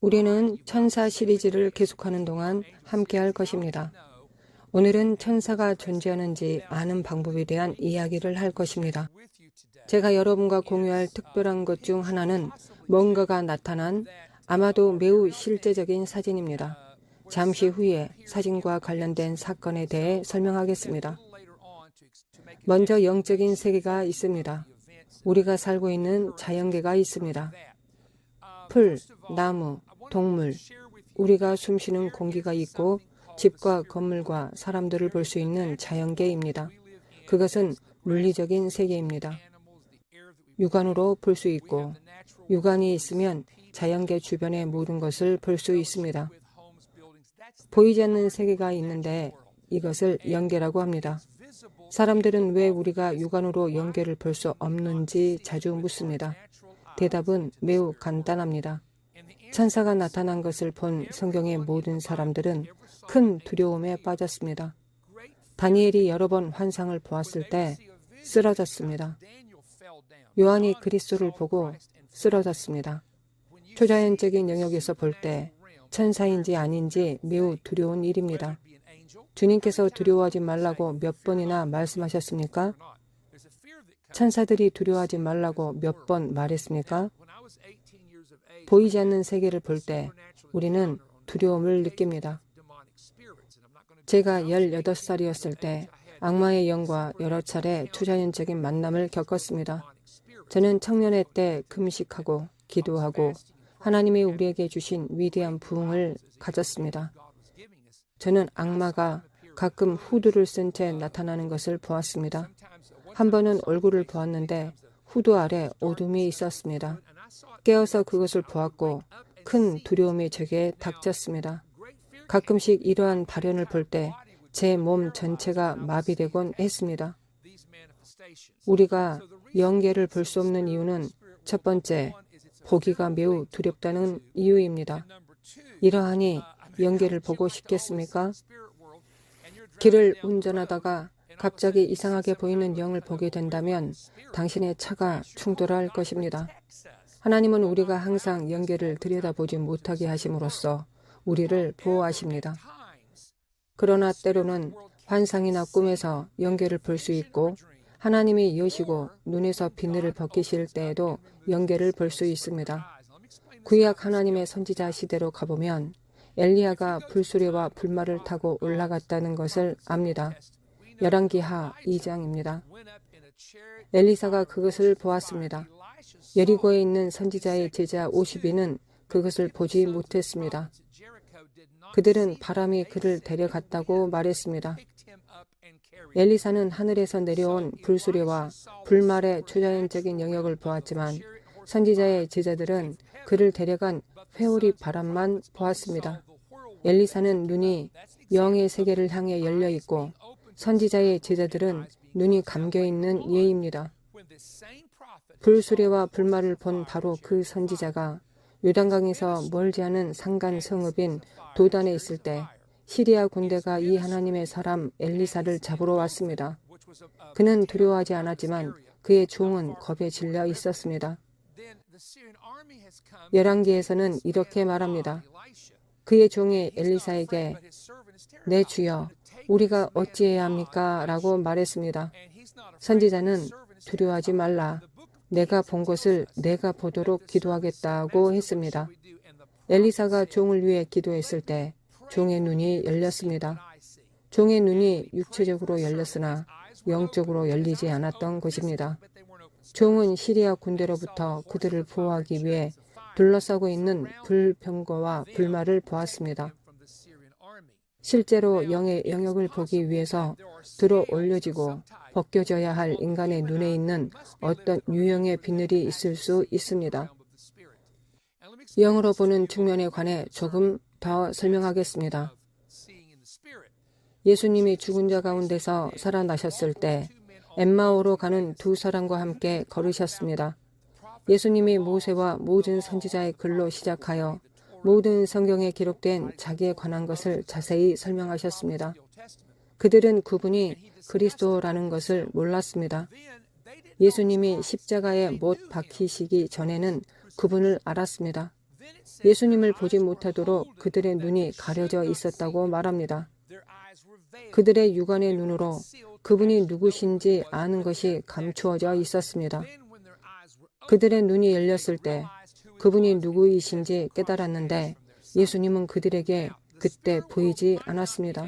우리는 천사 시리즈를 계속하는 동안 함께할 것입니다. 오늘은 천사가 존재하는지 아는 방법에 대한 이야기를 할 것입니다. 제가 여러분과 공유할 특별한 것 중 하나는 뭔가가 나타난 아마도 매우 실제적인 사진입니다. 잠시 후에 사진과 관련된 사건에 대해 설명하겠습니다. 먼저 영적인 세계가 있습니다. 우리가 살고 있는 자연계가 있습니다. 풀, 나무, 동물, 우리가 숨쉬는 공기가 있고 집과 건물과 사람들을 볼 수 있는 자연계입니다. 그것은 물리적인 세계입니다. 육안으로 볼 수 있고 육안이 있으면 자연계 주변의 모든 것을 볼 수 있습니다. 보이지 않는 세계가 있는데 이것을 영계라고 합니다. 사람들은 왜 우리가 육안으로 영계를 볼 수 없는지 자주 묻습니다. 대답은 매우 간단합니다. 천사가 나타난 것을 본 성경의 모든 사람들은 큰 두려움에 빠졌습니다. 다니엘이 여러 번 환상을 보았을 때 쓰러졌습니다. 요한이 그리스도를 보고 쓰러졌습니다. 초자연적인 영역에서 볼 때 천사인지 아닌지 매우 두려운 일입니다. 주님께서 두려워하지 말라고 몇 번이나 말씀하셨습니까? 천사들이 두려워하지 말라고 몇 번 말했습니까? 보이지 않는 세계를 볼 때 우리는 두려움을 느낍니다. 제가 18살이었을 때 악마의 영과 여러 차례 초자연적인 만남을 겪었습니다. 저는 청년의 때 금식하고 기도하고 하나님이 우리에게 주신 위대한 부흥을 가졌습니다. 저는 악마가 가끔 후드를 쓴 채 나타나는 것을 보았습니다. 한 번은 얼굴을 보았는데 후드 아래 어둠이 있었습니다. 깨어서 그것을 보았고 큰 두려움이 제게 닥쳤습니다. 가끔씩 이러한 발현을 볼 때 제 몸 전체가 마비되곤 했습니다. 우리가 영계를 볼 수 없는 이유는 첫 번째, 보기가 매우 두렵다는 이유입니다. 이러하니 영계를 보고 싶겠습니까? 길을 운전하다가 갑자기 이상하게 보이는 영을 보게 된다면 당신의 차가 충돌할 것입니다. 하나님은 우리가 항상 영계를 들여다보지 못하게 하심으로써 우리를 보호하십니다. 그러나 때로는 환상이나 꿈에서 영계를 볼 수 있고 하나님이 여시고 눈에서 비늘을 벗기실 때에도 영계를 볼 수 있습니다. 구약 하나님의 선지자 시대로 가보면 엘리야가 불수레와 불말을 타고 올라갔다는 것을 압니다. 열왕기하 2장입니다. 엘리사가 그것을 보았습니다. 여리고에 있는 선지자의 제자 50인은 그것을 보지 못했습니다. 그들은 바람이 그를 데려갔다고 말했습니다. 엘리사는 하늘에서 내려온 불수레와 불말의 초자연적인 영역을 보았지만 선지자의 제자들은 그를 데려간 회오리 바람만 보았습니다. 엘리사는 눈이 영의 세계를 향해 열려 있고 선지자의 제자들은 눈이 감겨 있는 예입니다. 불수레와 불말을 본 바로 그 선지자가 요단강에서 멀지 않은 산간 성읍인 도단에 있을 때 시리아 군대가 이 하나님의 사람 엘리사를 잡으러 왔습니다. 그는 두려워하지 않았지만 그의 종은 겁에 질려 있었습니다. 열왕기에서는 이렇게 말합니다. 그의 종이 엘리사에게 내 주여 우리가 어찌해야 합니까? 라고 말했습니다. 선지자는 두려워하지 말라. 내가 본 것을 내가 보도록 기도하겠다고 했습니다. 엘리사가 종을 위해 기도했을 때 종의 눈이 열렸습니다. 종의 눈이 육체적으로 열렸으나 영적으로 열리지 않았던 것입니다. 종은 시리아 군대로부터 그들을 보호하기 위해 둘러싸고 있는 불병거와 불말을 보았습니다. 실제로 영의 영역을 보기 위해서 들어 올려지고 벗겨져야 할 인간의 눈에 있는 어떤 유형의 비늘이 있을 수 있습니다. 영으로 보는 측면에 관해 조금 더 설명하겠습니다. 예수님이 죽은 자 가운데서 살아나셨을 때 엠마오로 가는 두 사람과 함께 걸으셨습니다. 예수님이 모세와 모든 선지자의 글로 시작하여 모든 성경에 기록된 자기에 관한 것을 자세히 설명하셨습니다. 그들은 그분이 그리스도라는 것을 몰랐습니다. 예수님이 십자가에 못 박히시기 전에는 그분을 알았습니다. 예수님을 보지 못하도록 그들의 눈이 가려져 있었다고 말합니다. 그들의 육안의 눈으로 그분이 누구신지 아는 것이 감추어져 있었습니다. 그들의 눈이 열렸을 때 그분이 누구이신지 깨달았는데 예수님은 그들에게 그때 보이지 않았습니다.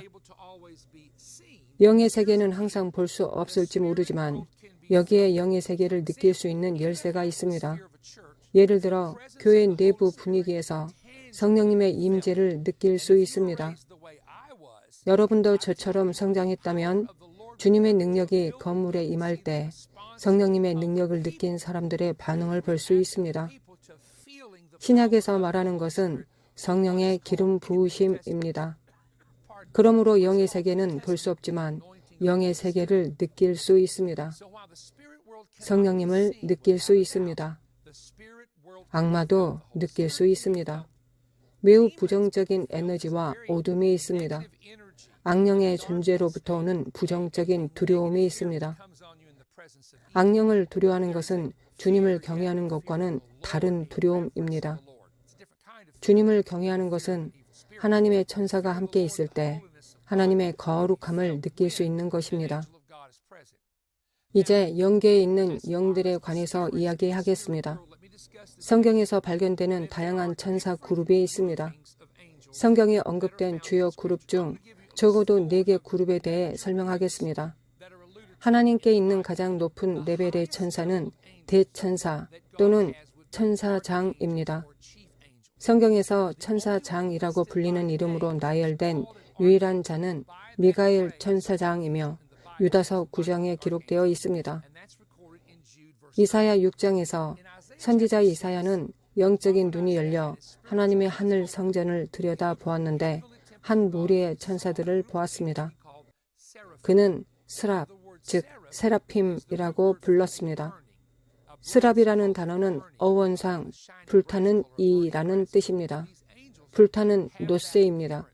영의 세계는 항상 볼 수 없을지 모르지만 여기에 영의 세계를 느낄 수 있는 열쇠가 있습니다. 예를 들어 교회 내부 분위기에서 성령님의 임재를 느낄 수 있습니다. 여러분도 저처럼 성장했다면 주님의 능력이 건물에 임할 때 성령님의 능력을 느낀 사람들의 반응을 볼 수 있습니다. 신약에서 말하는 것은 성령의 기름 부으심입니다. 그러므로 영의 세계는 볼 수 없지만 영의 세계를 느낄 수 있습니다. 성령님을 느낄 수 있습니다. 악마도 느낄 수 있습니다. 매우 부정적인 에너지와 어둠이 있습니다. 악령의 존재로부터 오는 부정적인 두려움이 있습니다. 악령을 두려워하는 것은 주님을 경외하는 것과는 다른 두려움입니다. 주님을 경외하는 것은 하나님의 천사가 함께 있을 때 하나님의 거룩함을 느낄 수 있는 것입니다. 이제 영계에 있는 영들에 관해서 이야기하겠습니다. 성경에서 발견되는 다양한 천사 그룹이 있습니다. 성경에 언급된 주요 그룹 중 적어도 4개 그룹에 대해 설명하겠습니다. 하나님께 있는 가장 높은 레벨의 천사는 대천사 또는 천사장입니다. 성경에서 천사장이라고 불리는 이름으로 나열된 유일한 자는 미가엘 천사장이며 유다서 9장에 기록되어 있습니다. 이사야 6장에서 선지자 이사야는 영적인 눈이 열려 하나님의 하늘 성전을 들여다보았는데 한 무리의 천사들을 보았습니다. 그는 스랍, 즉 세라핌이라고 불렀습니다. 스랍이라는 단어는 어원상 불타는 이라는 뜻입니다. 불타는 노세입니다.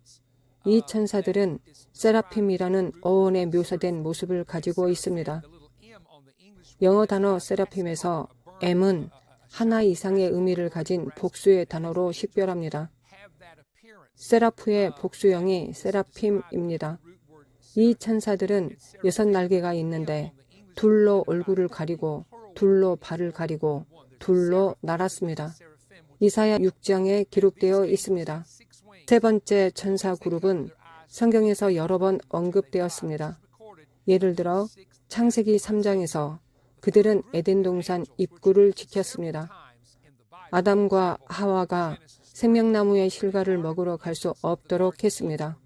이 천사들은 세라핌이라는 어원에 묘사된 모습을 가지고 있습니다. 영어 단어 세라핌에서 M은 하나 이상의 의미를 가진 복수의 단어로 식별합니다. 세라프의 복수형이 세라핌입니다. 이 천사들은 6날개가 있는데 둘로 얼굴을 가리고 둘로 발을 가리고 둘로 날았습니다. 이사야 6장에 기록되어 있습니다. 세 번째 천사 그룹은 성경에서 여러 번 언급되었습니다. 예를 들어 창세기 3장에서 그들은 에덴 동산 입구를 지켰습니다. 아담과 하와가 생명나무의 실과를 먹으러 갈 수 없도록 했습니다.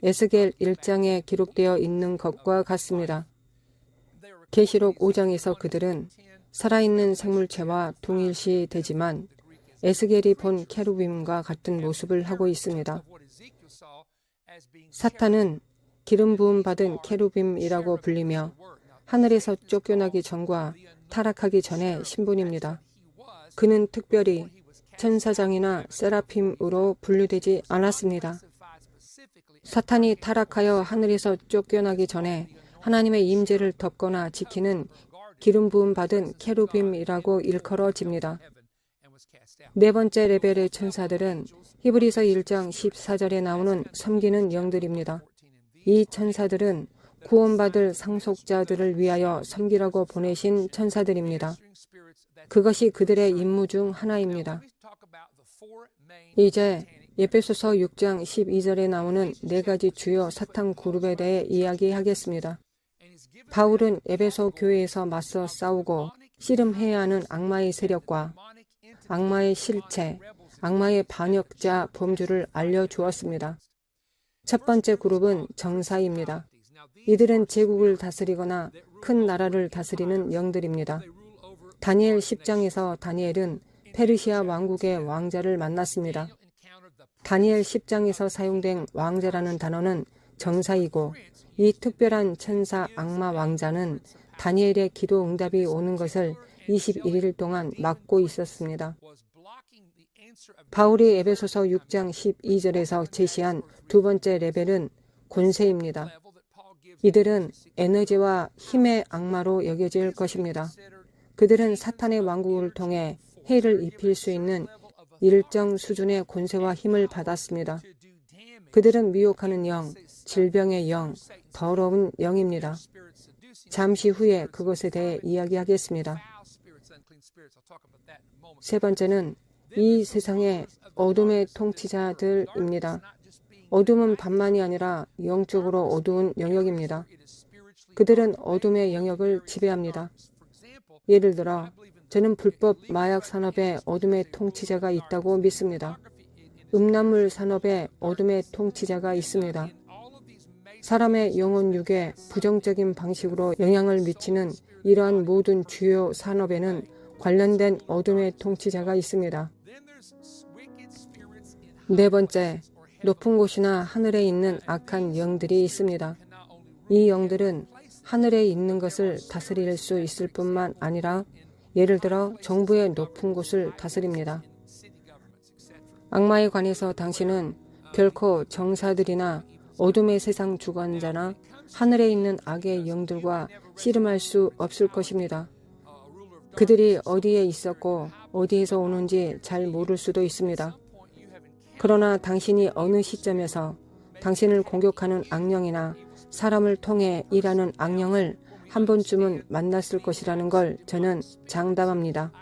에스겔 1장에 기록되어 있는 것과 같습니다. 계시록 5장에서 그들은 살아있는 생물체와 동일시 되지만 에스겔이 본 케루빔과 같은 모습을 하고 있습니다. 사탄은 기름 부음 받은 케루빔이라고 불리며 하늘에서 쫓겨나기 전과 타락하기 전의 신분입니다. 그는 특별히 천사장이나 세라핌으로 분류되지 않았습니다. 사탄이 타락하여 하늘에서 쫓겨나기 전에 하나님의 임재를 덮거나 지키는 기름 부음 받은 케루빔이라고 일컬어집니다. 네 번째 레벨의 천사들은 히브리서 1장 14절에 나오는 섬기는 영들입니다. 이 천사들은 구원받을 상속자들을 위하여 섬기라고 보내신 천사들입니다. 그것이 그들의 임무 중 하나입니다. 이제 에베소서 6장 12절에 나오는 4가지 주요 사탄 그룹에 대해 이야기하겠습니다. 바울은 에베소 교회에서 맞서 싸우고 씨름해야 하는 악마의 세력과 악마의 실체, 악마의 반역자 범주를 알려주었습니다. 첫 번째 그룹은 정사입니다. 이들은 제국을 다스리거나 큰 나라를 다스리는 영들입니다. 다니엘 10장에서 다니엘은 페르시아 왕국의 왕자를 만났습니다. 다니엘 10장에서 사용된 왕자라는 단어는 정사이고 이 특별한 천사 악마 왕자는 다니엘의 기도 응답이 오는 것을 21일 동안 막고 있었습니다. 바울이 에베소서 6장 12절에서 제시한 두 번째 레벨은 권세입니다. 이들은 에너지와 힘의 악마로 여겨질 것입니다. 그들은 사탄의 왕국을 통해 해를 입힐 수 있는 일정 수준의 권세와 힘을 받았습니다. 그들은 미혹하는 영, 질병의 영, 더러운 영입니다. 잠시 후에 그것에 대해 이야기하겠습니다. 세 번째는 이 세상의 어둠의 통치자들입니다. 어둠은 밤만이 아니라 영적으로 어두운 영역입니다. 그들은 어둠의 영역을 지배합니다. 예를 들어, 저는 불법 마약 산업에 어둠의 통치자가 있다고 믿습니다. 음란물 산업에 어둠의 통치자가 있습니다. 사람의 영혼육에 부정적인 방식으로 영향을 미치는 이러한 모든 주요 산업에는 관련된 어둠의 통치자가 있습니다. 네 번째, 높은 곳이나 하늘에 있는 악한 영들이 있습니다. 이 영들은 하늘에 있는 것을 다스릴 수 있을 뿐만 아니라 예를 들어 정부의 높은 곳을 다스립니다. 악마에 관해서 당신은 결코 정사들이나 어둠의 세상 주관자나 하늘에 있는 악의 영들과 씨름할 수 없을 것입니다. 그들이 어디에 있었고 어디에서 오는지 잘 모를 수도 있습니다. 그러나 당신이 어느 시점에서 당신을 공격하는 악령이나 사람을 통해 일하는 악령을 한 번쯤은 만났을 것이라는 걸 저는 장담합니다.